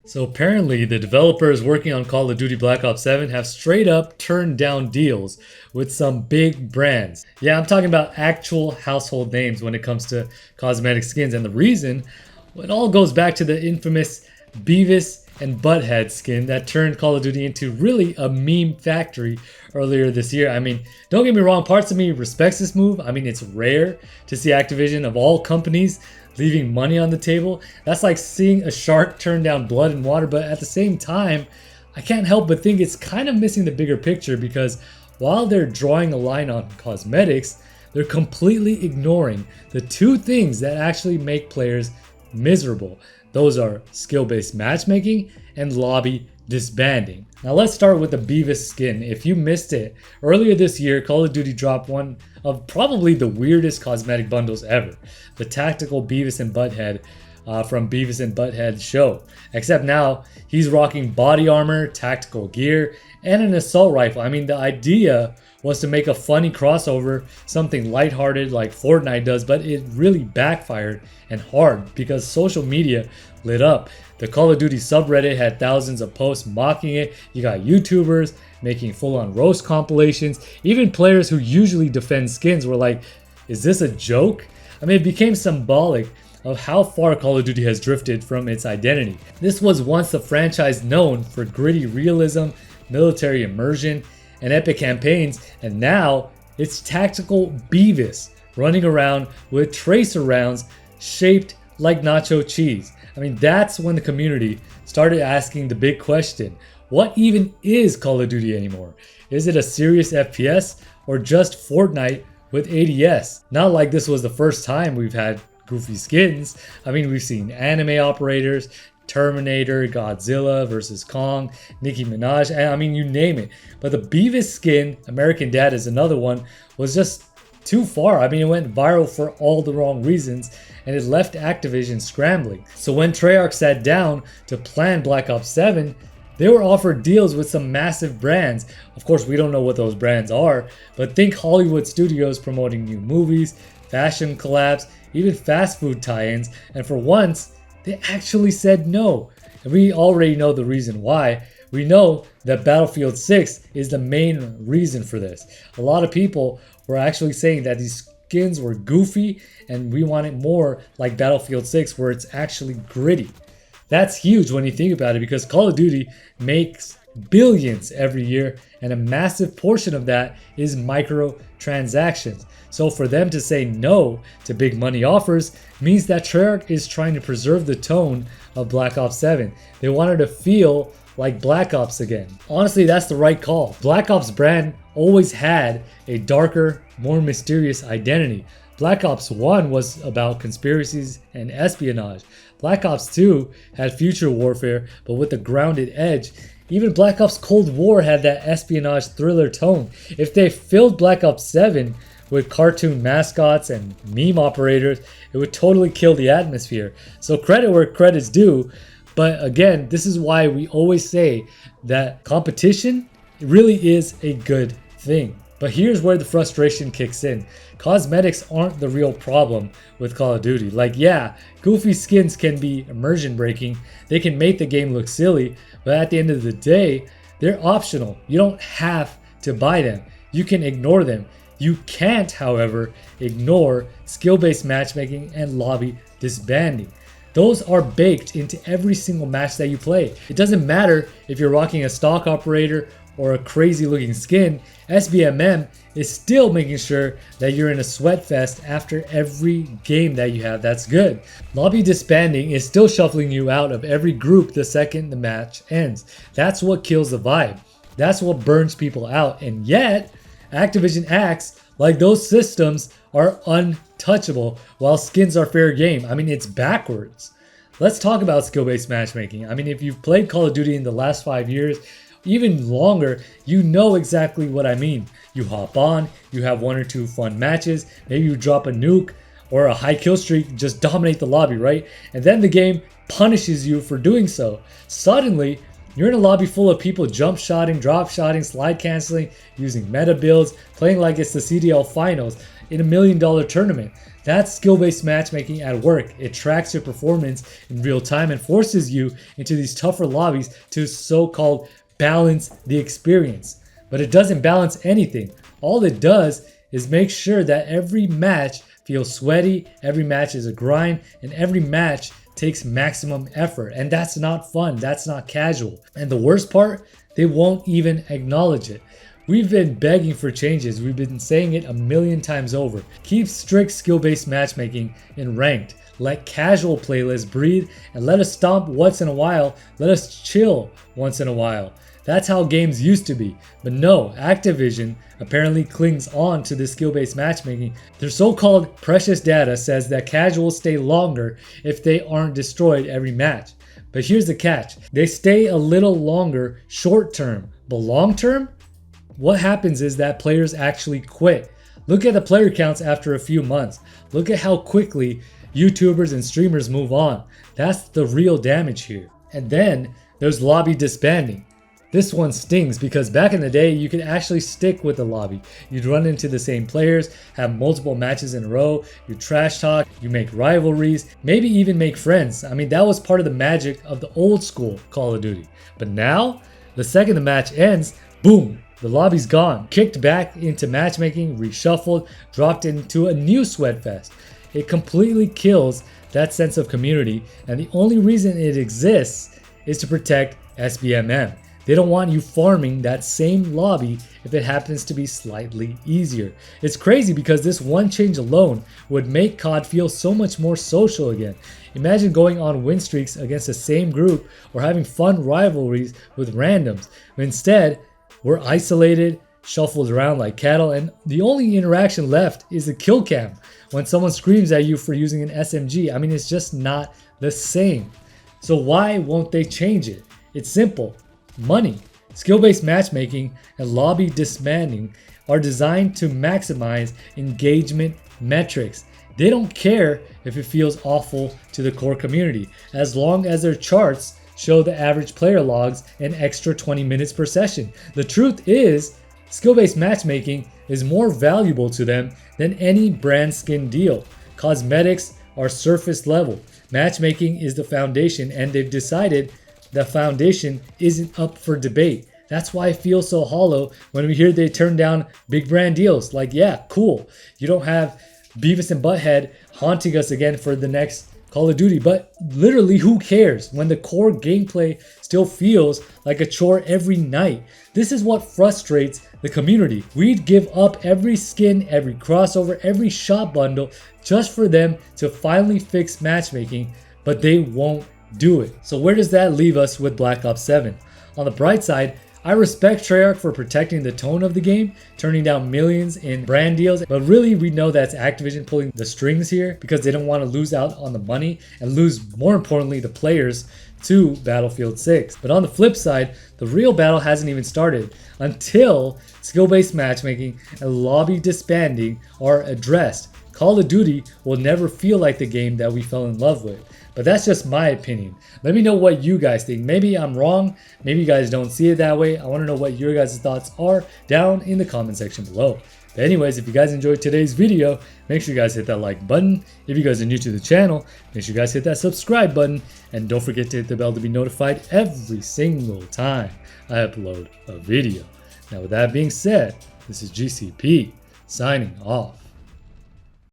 So apparently, the developers working on Call of Duty Black Ops 7 have straight up turned down deals with some big brands. Yeah, I'm talking about actual household names when it comes to cosmetic skins. And the reason, well, it all goes back to the infamous Beavis and Butthead skin that turned Call of Duty into really a meme factory earlier this year. I mean, don't get me wrong, parts of me respects this move. I mean, it's rare to see Activision of all companies leaving money on the table. That's like seeing a shark turn down blood and water, but at the same time, I can't help but think it's kind of missing the bigger picture because while they're drawing a line on cosmetics, they're completely ignoring the two things that actually make players miserable. Those are skill-based matchmaking and lobby disbanding. Now let's start with the Beavis skin. If you missed it, earlier this year, Call of Duty dropped one of probably the weirdest cosmetic bundles ever. The tactical Beavis and Butthead from Beavis and Butthead show. Except now, he's rocking body armor, tactical gear, and an assault rifle. I mean, the idea was to make a funny crossover, something lighthearted like Fortnite does, but it really backfired and hard because social media lit up. The Call of Duty subreddit had thousands of posts mocking it. You got YouTubers making full-on roast compilations. Even players who usually defend skins were like, is this a joke? I mean, it became symbolic of how far Call of Duty has drifted from its identity. This was once the franchise known for gritty realism, military immersion, and epic campaigns, and now it's tactical Beavis running around with tracer rounds shaped like nacho cheese. I mean, that's when the community started asking the big question, what even is Call of Duty anymore? Is it a serious FPS or just Fortnite with ADS? Not like this was the first time we've had goofy skins. I mean, we've seen anime operators, Terminator, Godzilla versus Kong, Nicki Minaj, and I mean, you name it. But the Beavis skin, American Dad is another one, was just too far. I mean, it went viral for all the wrong reasons, and it left Activision scrambling. So when Treyarch sat down to plan Black Ops 7, they were offered deals with some massive brands. Of course, we don't know what those brands are, but think Hollywood studios promoting new movies, fashion collabs, even fast food tie-ins, and for once, they actually said no. And we already know the reason why. We know that Battlefield 6 is the main reason for this. A lot of people were actually saying that these skins were goofy and we want it more like Battlefield 6 where it's actually gritty. That's huge when you think about it because Call of Duty makes billions every year and a massive portion of that is microtransactions. So for them to say no to big money offers means that Treyarch is trying to preserve the tone of Black Ops 7. They wanted to feel like Black Ops again. Honestly, that's the right call. Black Ops brand always had a darker, more mysterious identity. Black Ops 1 was about conspiracies and espionage. Black Ops 2 had future warfare, but with a grounded edge. Even Black Ops Cold War had that espionage thriller tone. If they filled Black Ops 7 with cartoon mascots and meme operators, it would totally kill the atmosphere. So credit where credit's due. But again, this is why we always say that competition really is a good thing. But here's where the frustration kicks in. Cosmetics aren't the real problem with Call of Duty. Like, yeah, goofy skins can be immersion breaking. They can make the game look silly, but at the end of the day, they're optional. You don't have to buy them. You can ignore them. You can't, however, ignore skill-based matchmaking and lobby disbanding. Those are baked into every single match that you play. It doesn't matter if you're rocking a stock operator or a crazy looking skin, SBMM is still making sure that you're in a sweat fest after every game that you have that's good. Lobby disbanding is still shuffling you out of every group the second the match ends. That's what kills the vibe. That's what burns people out. And yet, Activision acts like those systems are untouchable while skins are fair game. I mean, it's backwards. Let's talk about skill-based matchmaking. I mean, if you've played Call of Duty in the last 5 years, even longer, you know exactly what I mean. You hop on, you have one or two fun matches, maybe you drop a nuke or a high kill streak, just dominate the lobby, right? And then the game punishes you for doing so. Suddenly, you're in a lobby full of people jump shotting, drop shotting, slide canceling, using meta builds, playing like it's the CDL finals. in $1 million tournament. That's skill-based matchmaking at work. It tracks your performance in real time and forces you into these tougher lobbies to so-called balance the experience. But it doesn't balance anything. All it does is make sure that every match feels sweaty, every match is a grind, and every match takes maximum effort. And that's not fun, that's not casual. And the worst part, they won't even acknowledge it. We've been begging for changes. We've been saying it a million times over. Keep strict skill-based matchmaking in ranked. Let casual playlists breathe and let us stomp once in a while. Let us chill once in a while. That's how games used to be. But no, Activision apparently clings on to this skill-based matchmaking. Their so-called precious data says that casuals stay longer if they aren't destroyed every match. But here's the catch. They stay a little longer short term, but long term? What happens is that players actually quit. Look at the player counts after a few months. Look at how quickly YouTubers and streamers move on. That's the real damage here. And then there's lobby disbanding. This one stings because back in the day, you could actually stick with the lobby. You'd run into the same players, have multiple matches in a row, you trash talk, you make rivalries, maybe even make friends. I mean, that was part of the magic of the old school Call of Duty. But now, the second the match ends, boom, the lobby's gone. Kicked back into matchmaking, reshuffled, dropped into a new sweatfest. It completely kills that sense of community, and the only reason it exists is to protect SBMM. They don't want you farming that same lobby if it happens to be slightly easier. It's crazy because this one change alone would make COD feel so much more social again. Imagine going on win streaks against the same group or having fun rivalries with randoms. But instead, we're isolated, shuffled around like cattle, and the only interaction left is the kill cam when someone screams at you for using an SMG. I mean, it's just not the same. So why won't they change it? It's simple. Money. Skill-based matchmaking and lobby disbanding are designed to maximize engagement metrics. They don't care if it feels awful to the core community, as long as their charts show the average player logs an extra 20 minutes per session. The truth is, skill-based matchmaking is more valuable to them than any brand skin deal. Cosmetics are surface level. Matchmaking is the foundation, and they've decided the foundation isn't up for debate. That's why I feel so hollow when we hear they turn down big brand deals. Like, yeah, cool. You don't have Beavis and Butthead haunting us again for the next Call of Duty, but literally who cares when the core gameplay still feels like a chore every night? This is what frustrates the community. We'd give up every skin, every crossover, every shot bundle just for them to finally fix matchmaking, but they won't do it. So where does that leave us with Black Ops 7? On the bright side, I respect Treyarch for protecting the tone of the game, turning down millions in brand deals, but really we know that's Activision pulling the strings here because they don't want to lose out on the money and lose, more importantly, the players to Battlefield 6. But on the flip side, the real battle hasn't even started until skill-based matchmaking and lobby disbanding are addressed. Call of Duty will never feel like the game that we fell in love with. But that's just my opinion. Let me know what you guys think. Maybe I'm wrong. Maybe you guys don't see it that way. I want to know what your guys' thoughts are down in the comment section below. But anyways, if you guys enjoyed today's video, make sure you guys hit that like button. If you guys are new to the channel, make sure you guys hit that subscribe button. And don't forget to hit the bell to be notified every single time I upload a video. Now with that being said, this is GCP signing off.